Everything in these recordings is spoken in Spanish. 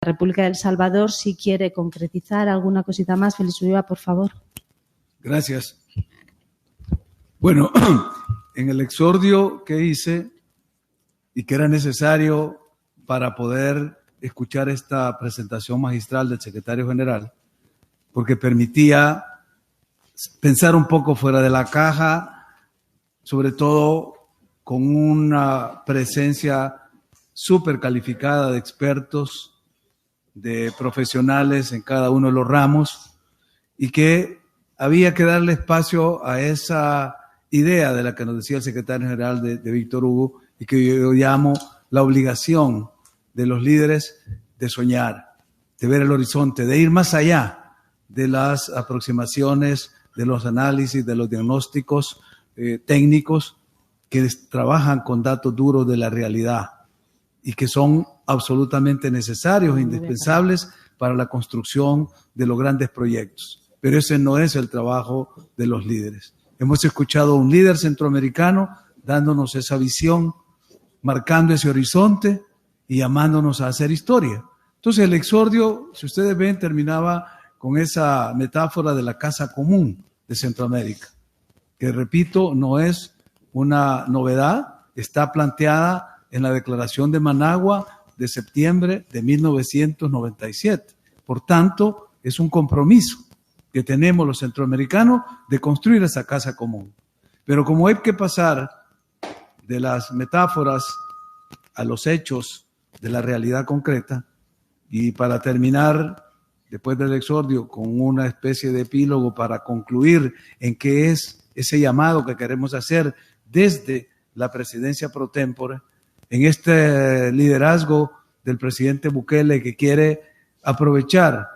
República de El Salvador, si quiere concretizar alguna cosita más. Félix Ulloa, por favor. Gracias. Bueno, en el exordio que hice y que era necesario para poder escuchar esta presentación magistral del secretario general, porque permitía pensar un poco fuera de la caja, sobre todo con una presencia súper calificada de expertos, de profesionales en cada uno de los ramos, y que había que darle espacio a esa idea de la que nos decía el secretario general de Víctor Hugo, y que yo llamo la obligación de los líderes de soñar, de ver el horizonte, de ir más allá de las aproximaciones, de los análisis, de los diagnósticos técnicos que trabajan con datos duros de la realidad y que son absolutamente necesarios e indispensables para la construcción de los grandes proyectos. Pero ese no es el trabajo de los líderes. Hemos escuchado a un líder centroamericano dándonos esa visión, marcando ese horizonte y llamándonos a hacer historia. Entonces el exordio, si ustedes ven, terminaba con esa metáfora de la casa común de Centroamérica, que repito, no es una novedad, está planteada en la Declaración de Managua de septiembre de 1997. Por tanto, es un compromiso que tenemos los centroamericanos de construir esa casa común. Pero como hay que pasar de las metáforas a los hechos de la realidad concreta, y para terminar, después del exordio, con una especie de epílogo para concluir en qué es ese llamado que queremos hacer desde la presidencia pro tempore, en este liderazgo del presidente Bukele, que quiere aprovechar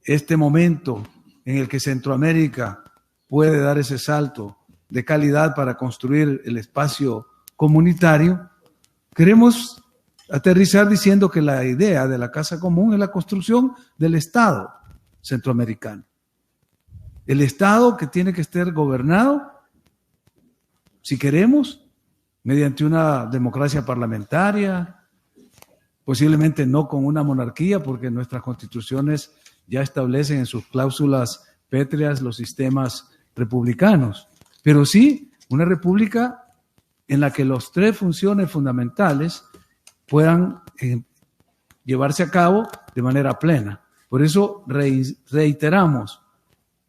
este momento en el que Centroamérica puede dar ese salto de calidad para construir el espacio comunitario. Queremos aterrizar diciendo que la idea de la casa común es la construcción del Estado centroamericano. El Estado que tiene que estar gobernado, si queremos, mediante una democracia parlamentaria, posiblemente no con una monarquía, porque nuestras constituciones ya establecen en sus cláusulas pétreas los sistemas republicanos, pero sí una república en la que las tres funciones fundamentales puedan llevarse a cabo de manera plena. Por eso reiteramos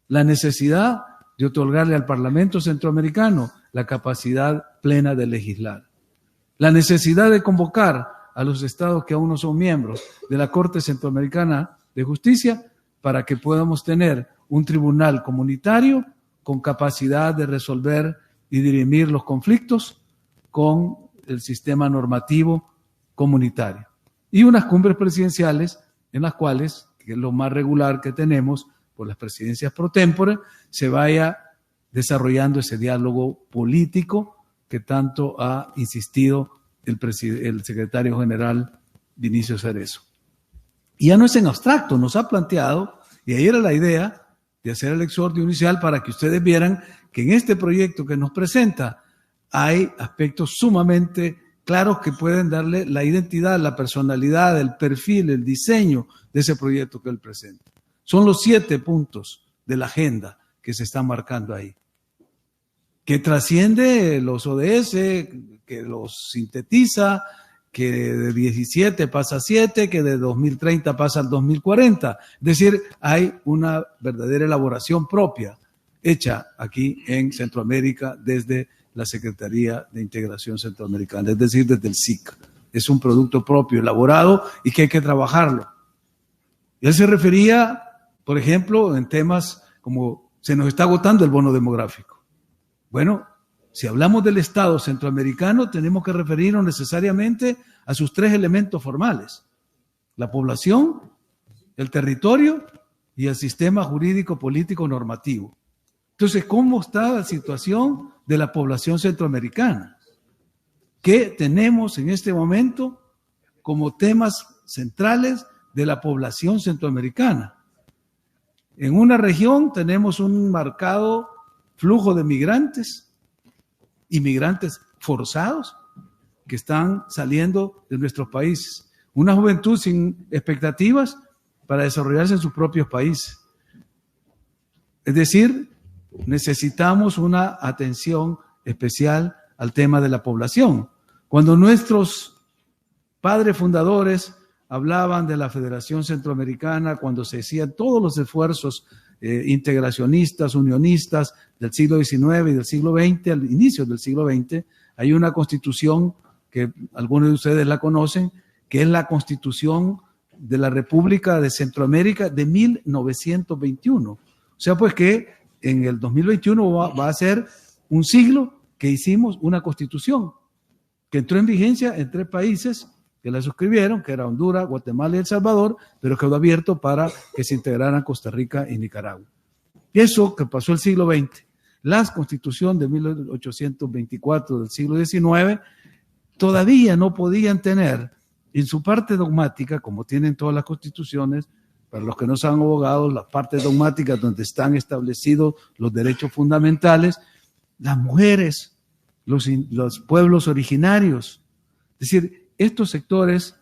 la necesidad de otorgarle al Parlamento Centroamericano la capacidad plena de legislar. La necesidad de convocar a los estados que aún no son miembros de la Corte Centroamericana de Justicia para que podamos tener un tribunal comunitario con capacidad de resolver y dirimir los conflictos con el sistema normativo comunitario. Y unas cumbres presidenciales en las cuales, que es lo más regular que tenemos por las presidencias pro tempore, se vaya desarrollando ese diálogo político que tanto ha insistido el secretario general Vinicio Cerezo. Y ya no es en abstracto, nos ha planteado, y ahí era la idea de hacer el exordio inicial para que ustedes vieran que en este proyecto que nos presenta hay aspectos sumamente claros que pueden darle la identidad, la personalidad, el perfil, el diseño de ese proyecto que él presenta. Son los 7 puntos de la agenda que se están marcando ahí, que trasciende los ODS, que los sintetiza, que de 17 pasa a 7, que de 2030 pasa al 2040. Es decir, hay una verdadera elaboración propia hecha aquí en Centroamérica desde la Secretaría de Integración Centroamericana, es decir, desde el SIC. Es un producto propio, elaborado y que hay que trabajarlo. Y él se refería, por ejemplo, en temas como se nos está agotando el bono demográfico. Bueno, si hablamos del Estado centroamericano, tenemos que referirnos necesariamente a sus 3 elementos formales: la población, el territorio y el sistema jurídico, político, normativo. Entonces, ¿cómo está la situación de la población centroamericana? ¿Qué tenemos en este momento como temas centrales de la población centroamericana? En una región tenemos un marcado flujo de migrantes, inmigrantes forzados que están saliendo de nuestros países. una juventud sin expectativas para desarrollarse en sus propios países. Es decir, necesitamos una atención especial al tema de la población. Cuando nuestros padres fundadores hablaban de la Federación Centroamericana, cuando se hacían todos los esfuerzos integracionistas, unionistas del siglo XIX y del siglo XX, al inicio del siglo XX, hay una constitución que algunos de ustedes la conocen, que es la Constitución de la República de Centroamérica de 1921. O sea, pues que en el 2021 va a ser un siglo que hicimos una constitución que entró en vigencia en 3 países que la suscribieron, que era Honduras, Guatemala y El Salvador, pero quedó abierto para que se integraran Costa Rica y Nicaragua. Y eso que pasó el siglo XX. La Constitución de 1824 del siglo XIX todavía no podían tener en su parte dogmática, como tienen todas las constituciones, para los que no son abogados, las partes dogmáticas donde están establecidos los derechos fundamentales, las mujeres, los pueblos originarios. Es decir, estos sectores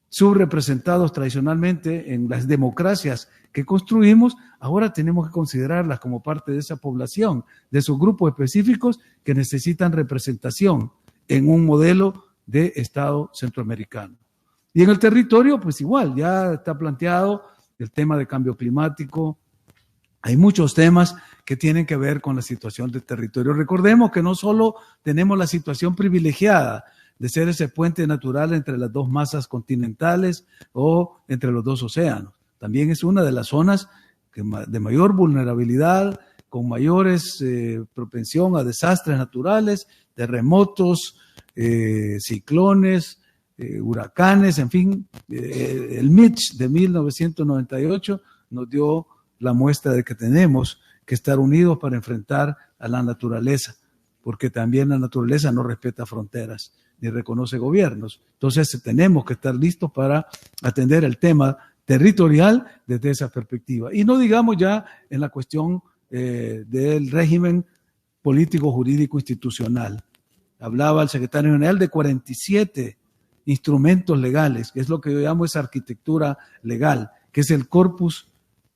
subrepresentados tradicionalmente en las democracias que construimos, ahora tenemos que considerarlas como parte de esa población, de esos grupos específicos que necesitan representación en un modelo de Estado centroamericano. Y en el territorio, pues igual, ya está planteado el tema de cambio climático. Hay muchos temas que tienen que ver con la situación del territorio. Recordemos que no solo tenemos la situación privilegiada de ser ese puente natural entre las 2 masas continentales o entre los 2 océanos. También es una de las zonas de mayor vulnerabilidad, con mayores propensión a desastres naturales, terremotos, ciclones, huracanes, en fin. El Mitch de 1998 nos dio la muestra de que tenemos que estar unidos para enfrentar a la naturaleza, porque también la naturaleza no respeta fronteras ni reconoce gobiernos. Entonces tenemos que estar listos para atender el tema territorial desde esa perspectiva. Y no digamos ya en la cuestión del régimen político, jurídico, institucional. Hablaba el secretario general de 47 instrumentos legales, que es lo que yo llamo esa arquitectura legal, que es el Corpus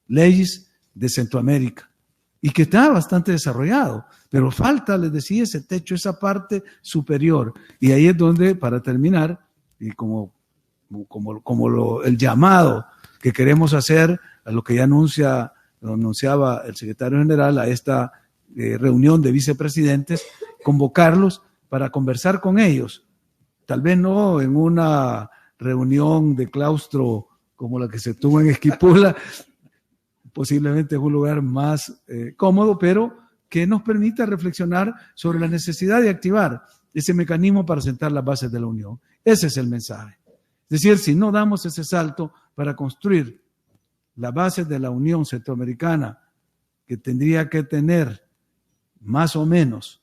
Legis de Centroamérica, y que está bastante desarrollado, pero falta, les decía, ese techo, esa parte superior. Y ahí es donde, para terminar, y el llamado que queremos hacer a lo que ya anunciaba el secretario general, a esta reunión de vicepresidentes, convocarlos para conversar con ellos. Tal vez no en una reunión de claustro como la que se tuvo en Esquipula, posiblemente es un lugar más cómodo, pero que nos permita reflexionar sobre la necesidad de activar ese mecanismo para sentar las bases de la Unión. Ese es el mensaje. Es decir, si no damos ese salto para construir las bases de la Unión Centroamericana, que tendría que tener más o menos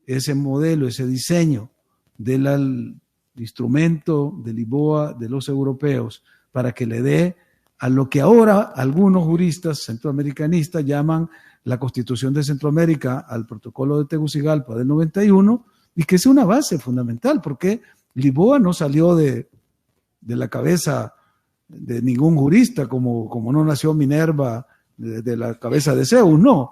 ese modelo, ese diseño del instrumento de Lisboa de los europeos, para que le dé a lo que ahora algunos juristas centroamericanistas llaman la Constitución de Centroamérica, al protocolo de Tegucigalpa del 91, y que es una base fundamental, porque Lisboa no salió de la cabeza de ningún jurista, como no nació Minerva de la cabeza de Zeus, no.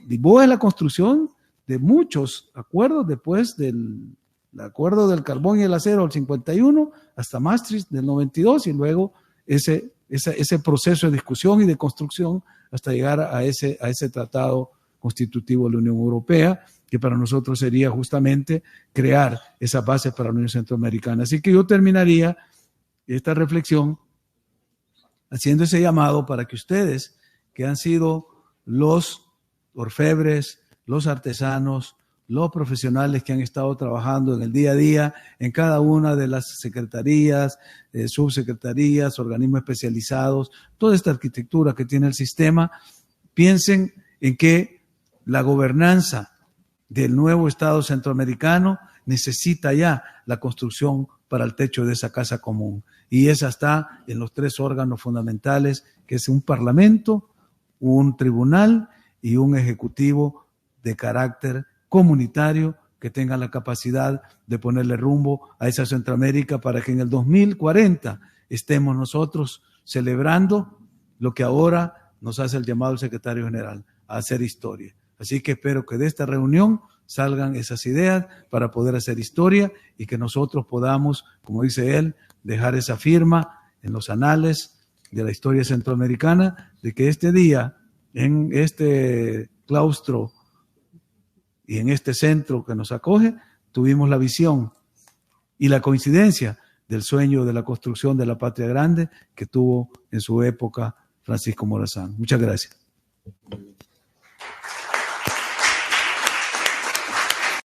Lisboa es la construcción de muchos acuerdos después del acuerdo del carbón y el acero del 51 hasta Maastricht del 92, y luego ese proceso de discusión y de construcción hasta llegar a ese tratado constitutivo de la Unión Europea, que para nosotros sería justamente crear esa base para la Unión Centroamericana. Así que yo terminaría esta reflexión haciendo ese llamado para que ustedes, que han sido los orfebres, los artesanos, los profesionales que han estado trabajando en el día a día en cada una de las secretarías, subsecretarías, organismos especializados, toda esta arquitectura que tiene el sistema, piensen en que la gobernanza del nuevo Estado centroamericano necesita ya la construcción para el techo de esa casa común. Y esa está en los 3 órganos fundamentales, que es un parlamento, un tribunal y un ejecutivo de carácter comunitario que tengan la capacidad de ponerle rumbo a esa Centroamérica para que en el 2040 estemos nosotros celebrando lo que ahora nos hace el llamado el secretario general, a hacer historia. Así que espero que de esta reunión salgan esas ideas para poder hacer historia y que nosotros podamos, como dice él, dejar esa firma en los anales de la historia centroamericana de que este día, en este claustro y en este centro que nos acoge, tuvimos la visión y la coincidencia del sueño de la construcción de la patria grande que tuvo en su época Francisco Morazán. Muchas gracias.